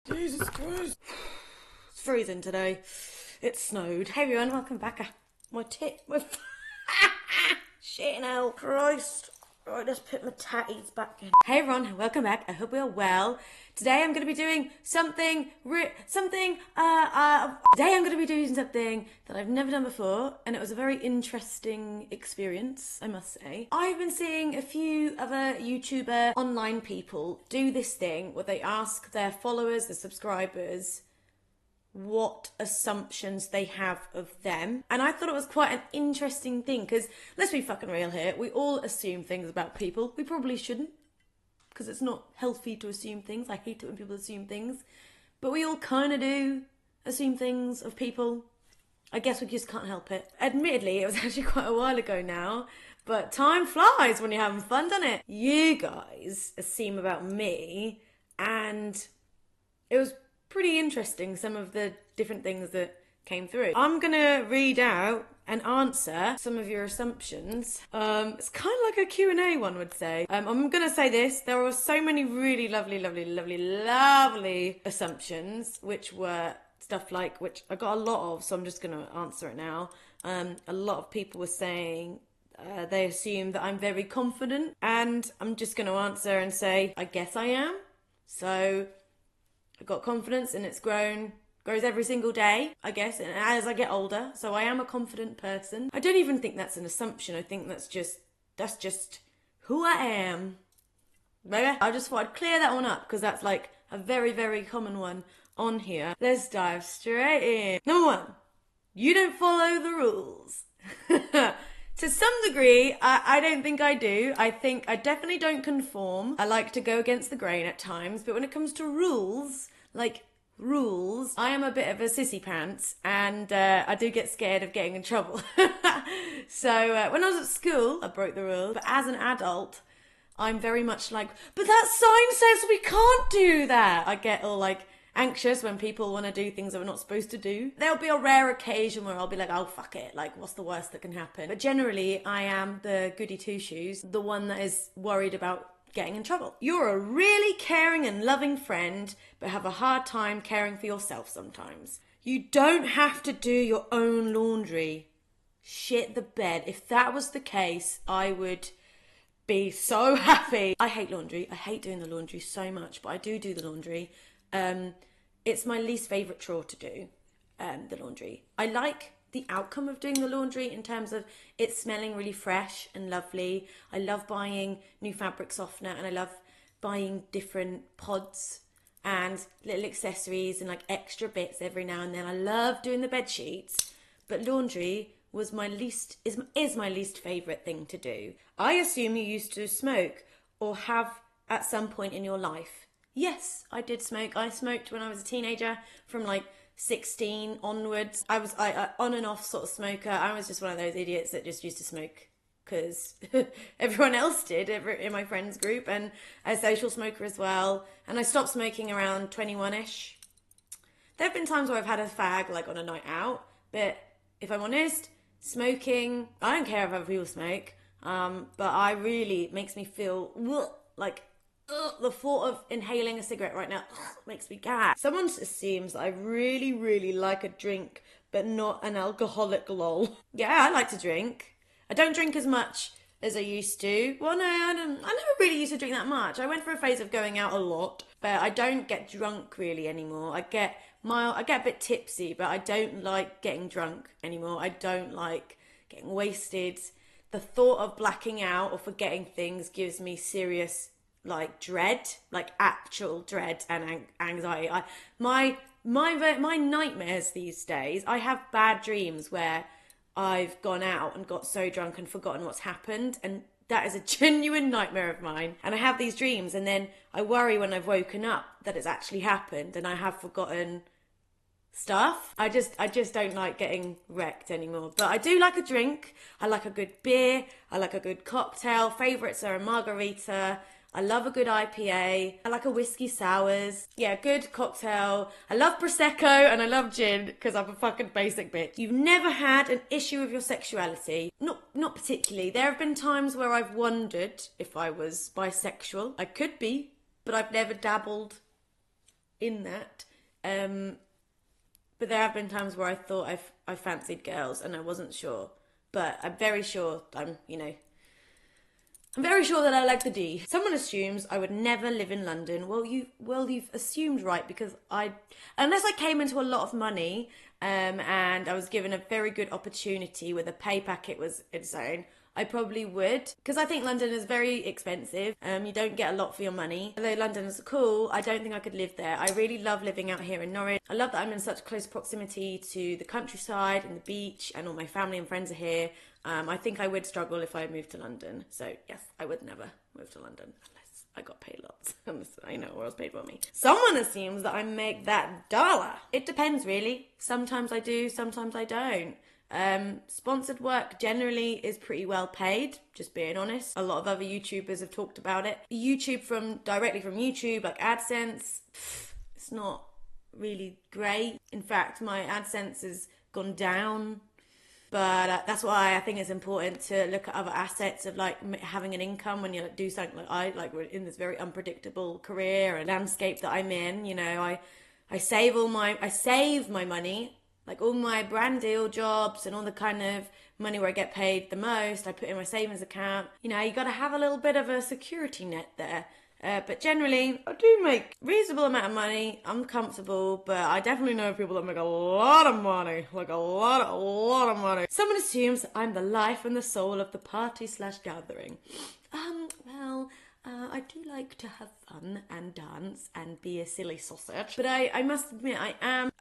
Jesus Christ. It's freezing today. It snowed. Hey everyone, welcome back. My shit hell. Christ. Right, let's put my tatties back in. Hey everyone, welcome back. I hope you're well. Today I'm going to be doing something that I've never done before, and it was a very interesting experience, I must say. I've been seeing a few other YouTuber online people do this thing where they ask their followers, their subscribers, what assumptions they have of them. And I thought it was quite an interesting thing because, let's be fucking real here, we all assume things about people. We probably shouldn't, because it's not healthy to assume things. I hate it when people assume things. But we all kind of do assume things of people. I guess we just can't help it. Admittedly, it was actually quite a while ago now, but time flies when you're having fun, doesn't it? You guys assume about me, and it was pretty interesting, some of the different things that came through. I'm gonna read out and answer some of your assumptions. It's kind of like a Q&A, one would say. I'm gonna say this: there were so many really lovely assumptions, which were stuff like, which I got a lot of, so I'm just gonna answer it now. A lot of people were saying they assume that I'm very confident, and I'm just gonna answer and say, I guess I am. So I've got confidence, and it's grows every single day, I guess, and as I get older. So I am a confident person. I don't even think that's an assumption. I think that's just who I am. Maybe I just thought I'd clear that one up because that's like a very common one on here. Let's dive straight in. Number one, you don't follow the rules. To some degree, I don't think I do. I think I definitely don't conform. I like to go against the grain at times, but when it comes to rules, I am a bit of a sissy pants, and I do get scared of getting in trouble. So when I was at school, I broke the rules, but as an adult, I'm very much like, but that sign says we can't do that. I get all like anxious when people want to do things that we're not supposed to do. There'll be a rare occasion where I'll be like, oh fuck it, like what's the worst that can happen? But generally I am the goody two shoes, the one that is worried about getting in trouble. You're a really caring and loving friend, but have a hard time caring for yourself sometimes. You don't have to do your own laundry. Shit the bed. If that was the case, I would be so happy. I hate laundry. I hate doing the laundry so much, but I do the laundry. It's my least favourite chore to do, the laundry. I like the outcome of doing the laundry in terms of it smelling really fresh and lovely. I love buying new fabric softener, and I love buying different pods and little accessories and like extra bits every now and then. I love doing the bed sheets, but laundry was is my least favourite thing to do. I assume you used to smoke or have at some point in your life. Yes, I did smoke. I smoked when I was a teenager from like 16 onwards. I was on and off sort of smoker. I was just one of those idiots that just used to smoke because everyone else did in my friends group, and a social smoker as well. And I stopped smoking around 21-ish. There have been times where I've had a fag like on a night out, but if I'm honest, smoking, I don't care if other people smoke, but it makes me feel like, the thought of inhaling a cigarette right now makes me gag. Someone assumes that I really like a drink, but not an alcoholic lol. Yeah, I like to drink. I don't drink as much as I used to. Well, no, I never really used to drink that much. I went through a phase of going out a lot, but I don't get drunk really anymore. I get a bit tipsy, but I don't like getting drunk anymore. I don't like getting wasted. The thought of blacking out or forgetting things gives me serious dread, like actual dread and anxiety. My nightmares these days, I have bad dreams where I've gone out and got so drunk and forgotten what's happened, and that is a genuine nightmare of mine. And I have these dreams, and then I worry when I've woken up that it's actually happened and I have forgotten stuff. I just don't like getting wrecked anymore. But I do like a drink. I like a good beer. I like a good cocktail. Favourites are a margarita. I love a good IPA. I like a whiskey sours. Yeah, good cocktail. I love Prosecco and I love gin because I'm a fucking basic bitch. You've never had an issue with your sexuality? Not particularly. There have been times where I've wondered if I was bisexual. I could be, but I've never dabbled in that. But there have been times where I thought I fancied girls and I wasn't sure. But I'm very sure I'm very sure that I like the D. Someone assumes I would never live in London. You've assumed right, because unless I came into a lot of money, and I was given a very good opportunity where the pay packet was its own, I probably would, because I think London is very expensive. You don't get a lot for your money. Although London is cool, I don't think I could live there. I really love living out here in Norwich. I love that I'm in such close proximity to the countryside and the beach, and all my family and friends are here. I think I would struggle if I moved to London. So yes, I would never move to London unless I got paid lots. I know what else paid for me. Someone assumes that I make that dollar. It depends, really. Sometimes I do, sometimes I don't. Sponsored work generally is pretty well paid, just being honest. A lot of other YouTubers have talked about it. Directly from YouTube, like AdSense, it's not really great. In fact, my AdSense has gone down. But that's why I think it's important to look at other assets of like having an income when you do something we're in this very unpredictable career and landscape that I'm in. I save my money, like all my brand deal jobs and all the kind of money where I get paid the most. I put in my savings account. You got to have a little bit of a security net there. But generally, I do make a reasonable amount of money. I'm comfortable, but I definitely know people that make a lot of money. Like a lot of money. Someone assumes I'm the life and the soul of the party/gathering. I do like to have fun and dance and be a silly sausage. But I must admit, I'm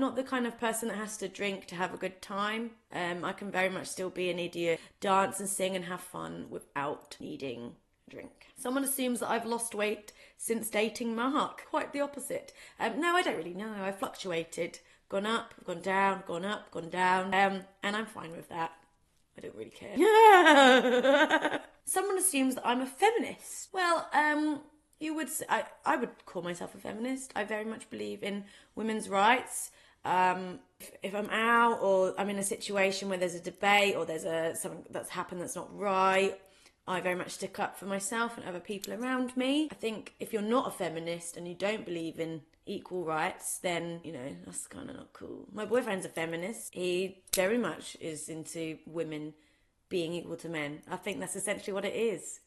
not the kind of person that has to drink to have a good time. I can very much still be an idiot, dance and sing and have fun without needing drink. Someone assumes that I've lost weight since dating Mark. Quite the opposite. No, I don't really know. I've fluctuated. Gone up, gone down, gone up, gone down. And I'm fine with that. I don't really care. Yeah. Someone assumes that I'm a feminist. Well, you would say, I would call myself a feminist. I very much believe in women's rights. If I'm out or I'm in a situation where there's a debate or there's something that's happened that's not right, I very much stick up for myself and other people around me. I think if you're not a feminist and you don't believe in equal rights, then, that's kind of not cool. My boyfriend's a feminist. He very much is into women being equal to men. I think that's essentially what it is.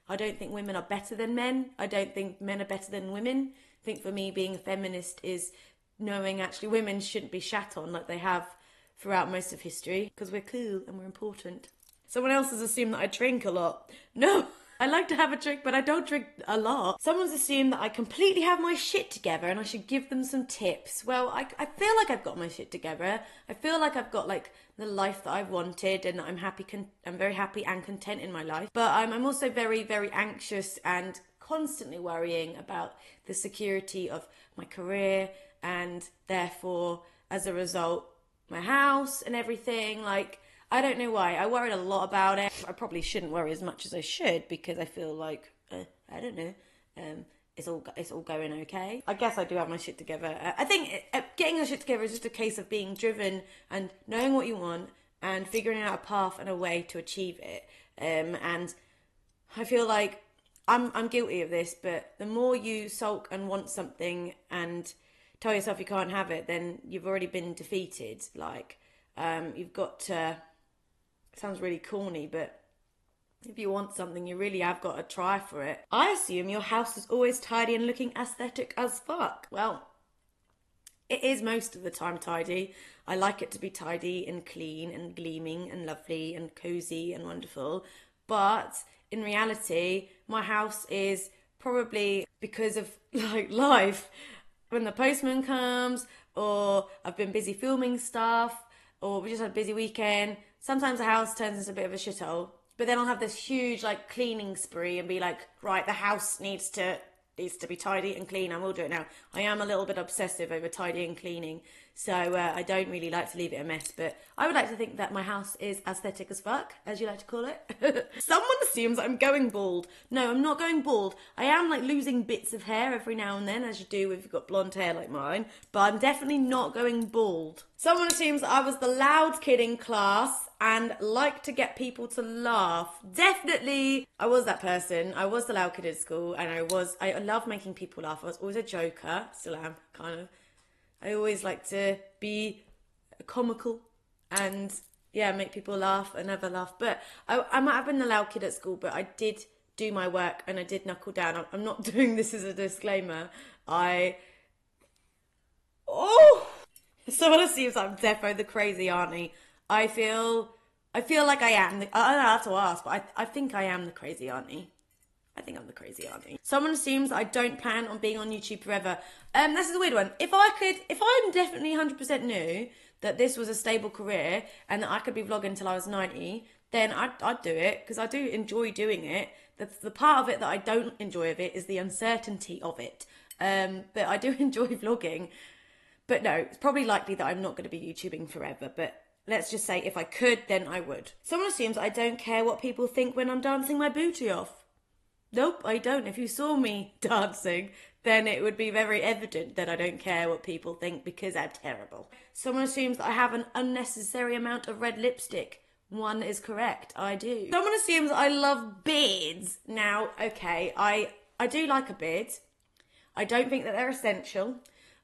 I don't think women are better than men. I don't think men are better than women. I think for me, being a feminist is knowing actually women shouldn't be shat on like they have throughout most of history, because we're cool and we're important. Someone else has assumed that I drink a lot. No, I like to have a drink, but I don't drink a lot. Someone's assumed that I completely have my shit together and I should give them some tips. Well, I feel like I've got my shit together. I feel like I've got like the life that I've wanted and I'm very happy and content in my life. But I'm also very, very anxious and constantly worrying about the security of my career and therefore, as a result, my house and everything. I don't know why. I worried a lot about it. I probably shouldn't worry as much as I should because I feel like, I don't know, it's all going okay. I guess I do have my shit together. I think getting your shit together is just a case of being driven and knowing what you want and figuring out a path and a way to achieve it. And I feel like I'm guilty of this, but the more you sulk and want something and tell yourself you can't have it, then you've already been defeated. You've got to... It sounds really corny, but if you want something, you really have got to try for it. I assume your house is always tidy and looking aesthetic as fuck. Well, it is most of the time tidy. I like it to be tidy and clean and gleaming and lovely and cozy and wonderful. But in reality, my house is probably because of life. When the postman comes, or I've been busy filming stuff, or we just had a busy weekend, sometimes the house turns into a bit of a shithole. But then I'll have this huge cleaning spree and be like, right, the house needs to be tidy and clean. I will do it now. I am a little bit obsessive over tidy and cleaning, so I don't really like to leave it a mess. But I would like to think that my house is aesthetic as fuck, as you like to call it. Someone assumes I'm going bald. No, I'm not going bald. I am losing bits of hair every now and then, as you do if you've got blonde hair like mine. But I'm definitely not going bald. Someone assumes I was the loud kid in class and liked to get people to laugh. Definitely, I was that person. I was the loud kid at school, and I love making people laugh. I was always a joker, still am, kind of. I always like to be comical and, yeah, make people laugh and never laugh. But I might have been the loud kid at school, but I did do my work and I did knuckle down. I'm not doing this as a disclaimer. Oh! Someone assumes I'm defo the crazy auntie. I feel like I am. I don't have to ask, but I think I am the crazy auntie. I think I'm the crazy auntie. Someone assumes I don't plan on being on YouTube forever. This is a weird one. If I definitely 100% knew that this was a stable career and that I could be vlogging until I was 90, then I'd do it, because I do enjoy doing it. The part of it that I don't enjoy of it is the uncertainty of it. But I do enjoy vlogging. But no, it's probably likely that I'm not going to be YouTubing forever. But let's just say if I could, then I would. Someone assumes I don't care what people think when I'm dancing my booty off. Nope, I don't. If you saw me dancing, then it would be very evident that I don't care what people think, because I'm terrible. Someone assumes that I have an unnecessary amount of red lipstick. One is correct, I do. Someone assumes I love beards. Now, okay, I do like a beard. I don't think that they're essential.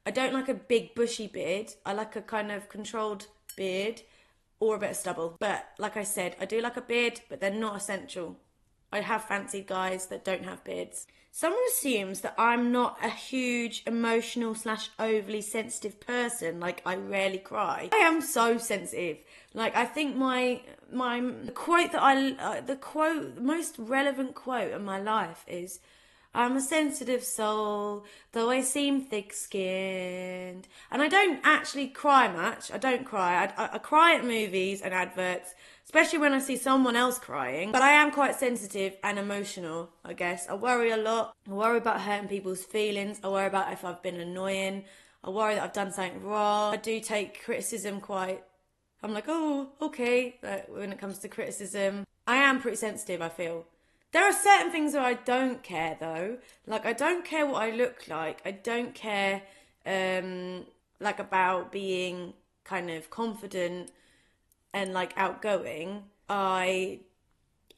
I don't like a big bushy beard. I like a kind of controlled beard or a bit of stubble. But like I said, I do like a beard, but they're not essential. I have fancied guys that don't have beards. Someone assumes that I'm not a huge emotional / overly sensitive person. Like, I rarely cry. I am so sensitive. Like, I think the quote that the most relevant quote in my life is, I'm a sensitive soul, though I seem thick-skinned. And I don't actually cry much. I don't cry. I cry at movies and adverts, especially when I see someone else crying. But I am quite sensitive and emotional, I guess. I worry a lot. I worry about hurting people's feelings. I worry about if I've been annoying. I worry that I've done something wrong. I do take criticism quite... I'm like, oh, okay, when it comes to criticism. I am pretty sensitive, I feel. There are certain things where I don't care, though. Like, I don't care what I look like. I don't care, like, about being kind of confident and, like, outgoing. I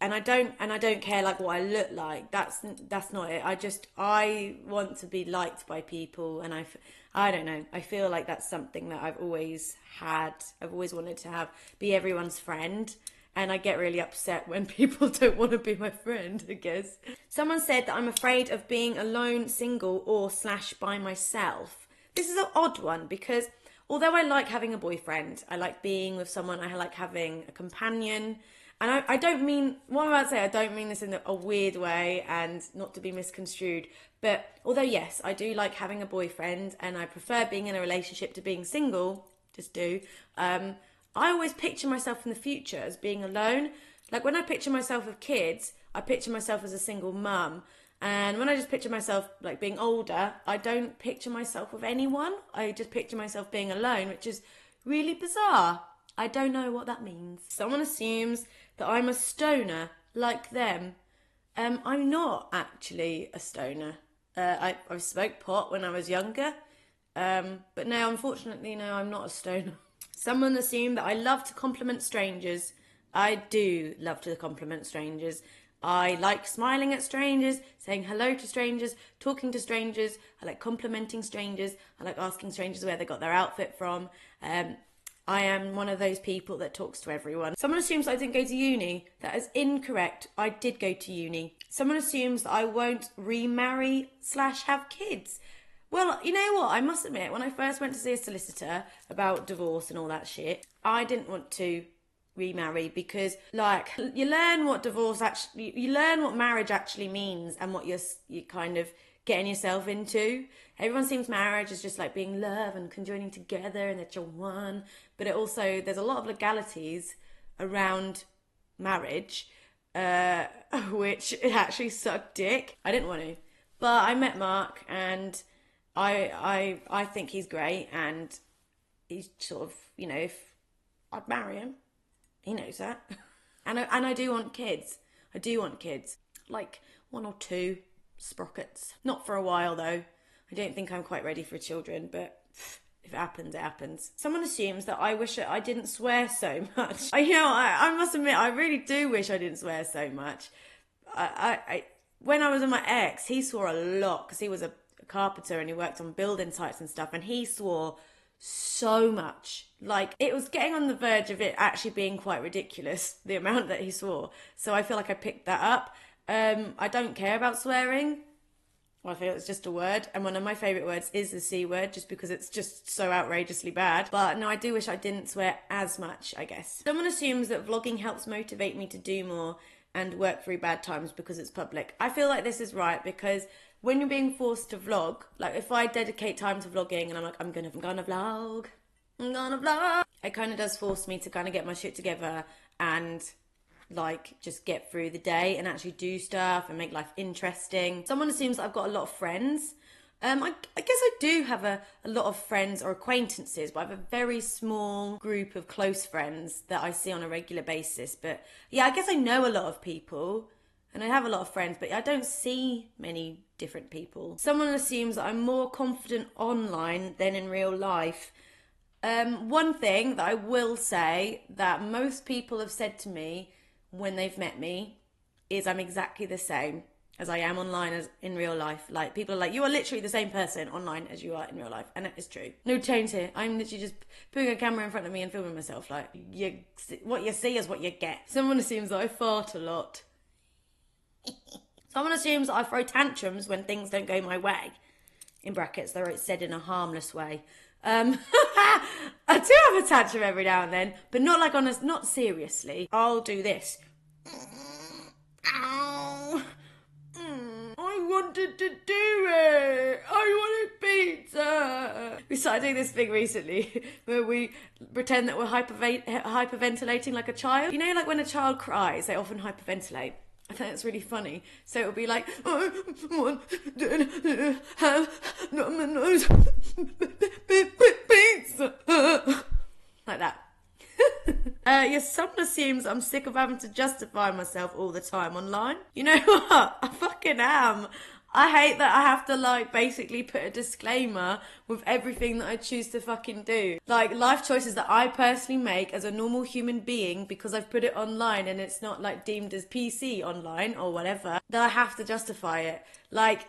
don't care, like, what I look like. That's not it. I want to be liked by people, and I don't know. I feel like that's something that I've always had. I've always wanted to be everyone's friend. And I get really upset when people don't want to be my friend, I guess. Someone said that I'm afraid of being alone, single, or / by myself. This is an odd one, because although I like having a boyfriend, I like being with someone, I like having a companion. And I don't mean, what I'm about to say, I don't mean this in a weird way and not to be misconstrued. But although, yes, I do like having a boyfriend and I prefer being in a relationship to being single, just do, I always picture myself in the future as being alone. Like, when I picture myself with kids, I picture myself as a single mum. And when I just picture myself, like, being older, I don't picture myself with anyone. I just picture myself being alone, which is really bizarre. I don't know what that means. Someone assumes that I'm a stoner, like them. I'm not actually a stoner. I smoked pot when I was younger. But now, unfortunately, no, I'm not a stoner. Someone assumed that I love to compliment strangers. I do love to compliment strangers. I like smiling at strangers, saying hello to strangers, talking to strangers. I like complimenting strangers. I like asking strangers where they got their outfit from. I am one of those people that talks to everyone. Someone assumes I didn't go to uni. That is incorrect. I did go to uni. Someone assumes that I won't remarry / have kids. Well, you know what? I must admit, when I first went to see a solicitor about divorce and all that shit, I didn't want to remarry, because, like, you learn what marriage actually means and what you're kind of getting yourself into. Everyone thinks marriage is just like being love and conjoining together and that you're one, but there's a lot of legalities around marriage, which actually suck dick. I didn't want to, but I met Mark and I think he's great, and he's sort of, if I'd marry him, he knows that. And I do want kids. I do want kids. Like 1 or 2 sprockets. Not for a while, though. I don't think I'm quite ready for children, but If it happens, it happens. Someone assumes that I wish I didn't swear so much. I must admit, I really do wish I didn't swear so much. When I was with my ex, he swore a lot because he was a carpenter and he worked on building sites and stuff, and he swore so much. Like, it was getting on the verge of it actually being quite ridiculous, the amount that he swore. So I feel like I picked that up. I don't care about swearing. Well, I feel it's just a word, and one of my favourite words is the C word, just because it's just so outrageously bad. But no, I do wish I didn't swear as much, I guess. Someone assumes that vlogging helps motivate me to do more and work through bad times because it's public. I feel like this is right, because when you're being forced to vlog, like if I dedicate time to vlogging and I'm like, I'm gonna vlog, it kind of does force me to kind of get my shit together and like just get through the day and actually do stuff and make life interesting. Someone assumes I've got a lot of friends. I guess I do have a lot of friends or acquaintances, but I have a very small group of close friends that I see on a regular basis. But yeah, I guess I know a lot of people and I have a lot of friends, but I don't see many different people. Someone assumes that I'm more confident online than in real life. One thing that I will say that most people have said to me when they've met me is I'm exactly the same as I am online as in real life. Like, people are like, you are literally the same person online as you are in real life, and it is true. No change here. I'm literally just putting a camera in front of me and filming myself. Like, what you see is what you get. Someone assumes that I fart a lot. Someone assumes that I throw tantrums when things don't go my way. In brackets, though it's said in a harmless way. I do have a tantrum every now and then, but not like not seriously. I'll do this. Ow. I wanted to do it. I wanted pizza. We started doing this thing recently where we pretend that we're hyperventilating like a child. You know, like when a child cries, they often hyperventilate. I think it's really funny. So it would be like, I wanted to have Domino's pizza. Like that. Yes, someone assumes I'm sick of having to justify myself all the time online. You know what? I fucking am. I hate that I have to, like, basically put a disclaimer with everything that I choose to fucking do. Like, life choices that I personally make as a normal human being because I've put it online and it's not, like, deemed as PC online or whatever, that I have to justify it. Like,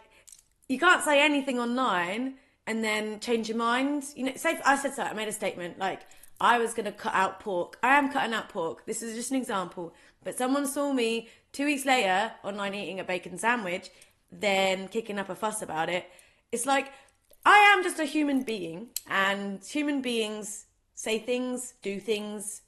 you can't say anything online and then change your mind. You know, say I said so, I made a statement, like, I was going to cut out pork. I am cutting out pork. This is just an example. But someone saw me 2 weeks later online eating a bacon sandwich, then kicking up a fuss about it. It's like, I am just a human being, and human beings say things, do things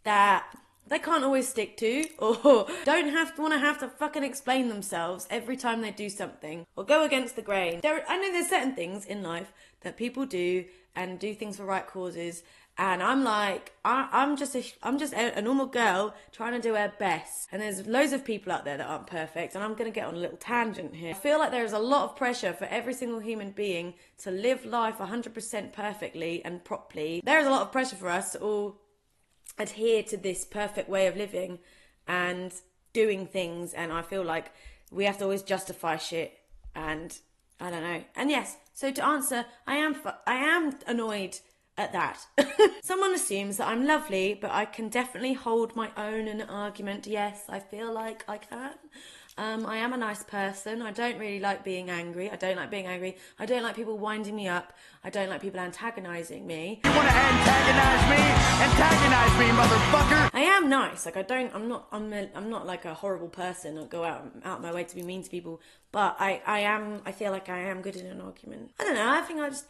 that they can't always stick to, or don't have to fucking explain themselves every time they do something, or go against the grain. I know there's certain things in life that people do and do things for right causes, and I'm like, I'm just a normal girl trying to do her best. And there's loads of people out there that aren't perfect, and I'm going to get on a little tangent here. I feel like there is a lot of pressure for every single human being to live life 100% perfectly and properly. There is a lot of pressure for us to all adhere to this perfect way of living and doing things, and I feel like we have to always justify shit, and I don't know. And yes, so to answer, I am annoyed at that. Someone assumes that I'm lovely, but I can definitely hold my own in an argument. Yes, I feel like I can. I am a nice person. I don't really like being angry. I don't like people winding me up. I don't like people antagonising me. You want to antagonize me? Antagonize me, motherfucker! I am nice. Like, I'm not like a horrible person. I'll go out my way to be mean to people. But I feel like I am good in an argument. I don't know. I think I just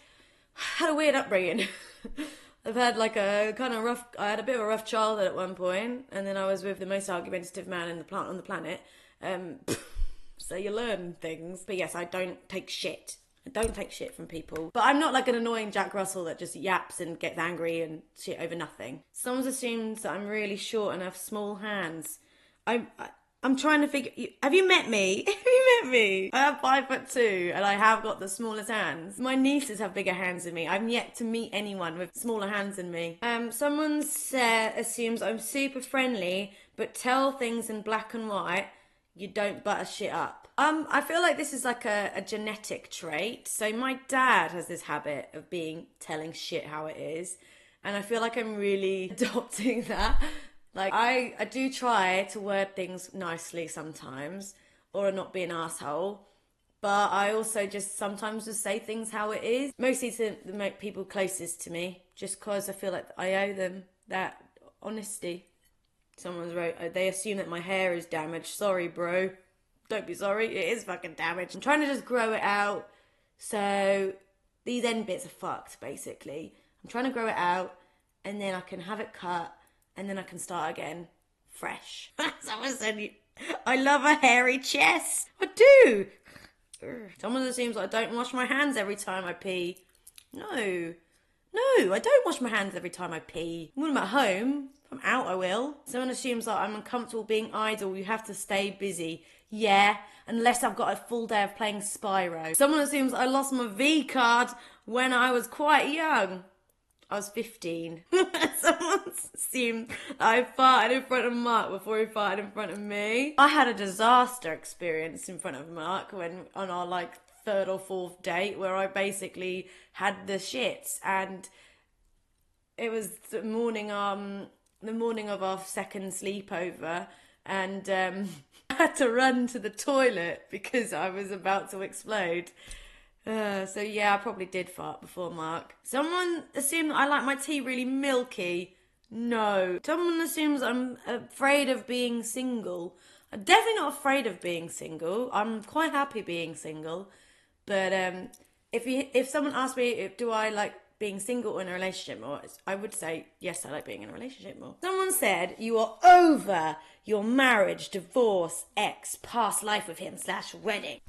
had a weird upbringing. I've had like I had a bit of a rough childhood at one point, and then I was with the most argumentative man on the planet. So you learn things. But yes, I don't take shit. I don't take shit from people. But I'm not like an annoying Jack Russell that just yaps and gets angry and shit over nothing. Someone assumes that I'm really short and have small hands. I'm trying to figure... Have you met me? Have you met me? I have 5'2" and I have got the smallest hands. My nieces have bigger hands than me. I'm yet to meet anyone with smaller hands than me. Someone assumes I'm super friendly, but tell things in black and white. You don't butter shit up. I feel like this is like a genetic trait. So my dad has this habit of telling shit how it is. And I feel like I'm really adopting that. Like I do try to word things nicely sometimes or not be an asshole. But I also just sometimes just say things how it is. Mostly to the people closest to me. Just because I feel like I owe them that honesty. Someone's wrote, they assume that my hair is damaged. Sorry, bro. Don't be sorry. It is fucking damaged. I'm trying to just grow it out. So these end bits are fucked, basically. I'm trying to grow it out. And then I can have it cut. And then I can start again. Fresh. Someone said, I love a hairy chest. I do. Someone assumes I don't wash my hands every time I pee. No. No, I don't wash my hands every time I pee. When I'm at home, if I'm out, I will. Someone assumes that I'm uncomfortable being idle. You have to stay busy. Yeah, unless I've got a full day of playing Spyro. Someone assumes I lost my V card when I was quite young. I was 15. Someone assumed I farted in front of Mark before he farted in front of me. I had a disaster experience in front of Mark when on our like third or fourth date where I basically had the shits, and it was the morning of our second sleepover, and I had to run to the toilet because I was about to explode. So yeah, I probably did fart before Mark. Someone assumed I like my tea really milky. No. Someone assumes I'm afraid of being single. I'm definitely not afraid of being single. I'm quite happy being single. But if someone asked me do I like being single or in a relationship more, I would say yes, I like being in a relationship more. Someone said you are over your marriage, divorce, ex, past life with him / wedding.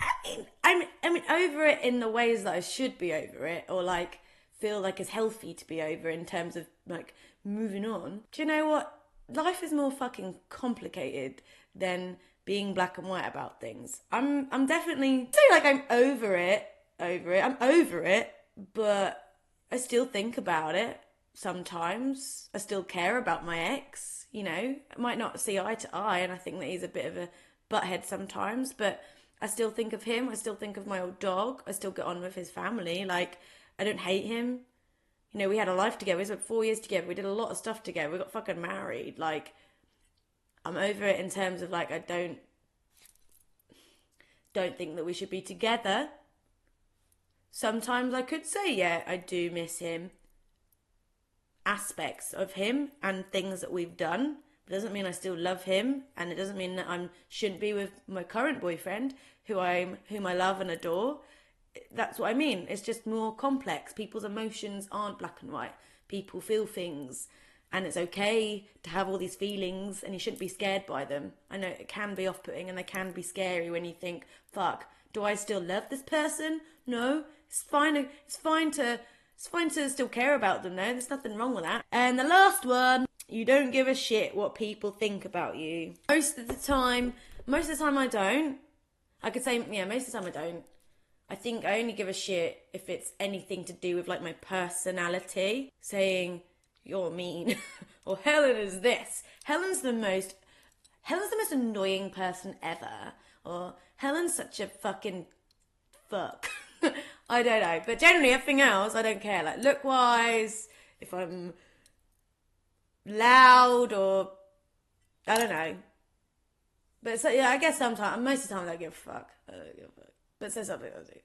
I mean over it in the ways that I should be over it, or like feel like it's healthy to be over in terms of like moving on. Do you know what? Life is more fucking complicated than being black and white about things. I'm definitely say like I'm over it. I'm over it, but I still think about it sometimes. I still care about my ex, you know. I might not see eye to eye, and I think that he's a bit of a butthead sometimes, but I still think of him. I still think of my old dog. I still get on with his family. Like, I don't hate him. You know, we had a life together. We spent 4 years together. We did a lot of stuff together. We got fucking married. Like, I'm over it in terms of, like, I don't think that we should be together. Sometimes I could say, yeah, I do miss him. Aspects of him and things that we've done. It doesn't mean I still love him, and it doesn't mean that I shouldn't be with my current boyfriend, whom I love and adore. That's what I mean. It's just more complex. People's emotions aren't black and white. People feel things, and it's okay to have all these feelings, and you shouldn't be scared by them. I know it can be off-putting and they can be scary when you think, fuck, do I still love this person? No, it's fine. It's fine to still care about them, though. There's nothing wrong with that. And the last one, you don't give a shit what people think about you. Most of the time I don't. I could say, yeah, most of the time I don't. I think I only give a shit if it's anything to do with like my personality. Saying, you're mean. Or Helen is this. Helen's the most annoying person ever. Or Helen's such a fucking fuck. I don't know. But generally everything else, I don't care. Like look-wise, if I'm loud or I don't know. But so, yeah, I guess sometimes, most of the time I don't give a fuck. I don't give a fuck. But say something I do.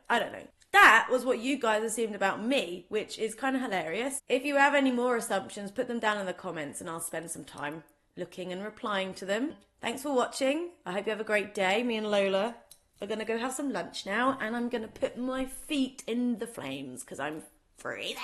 I don't know. That was what you guys assumed about me, which is kind of hilarious. If you have any more assumptions, put them down in the comments and I'll spend some time looking and replying to them. Thanks for watching. I hope you have a great day. Me and Lola are going to go have some lunch now, and I'm going to put my feet in the flames because I'm freezing.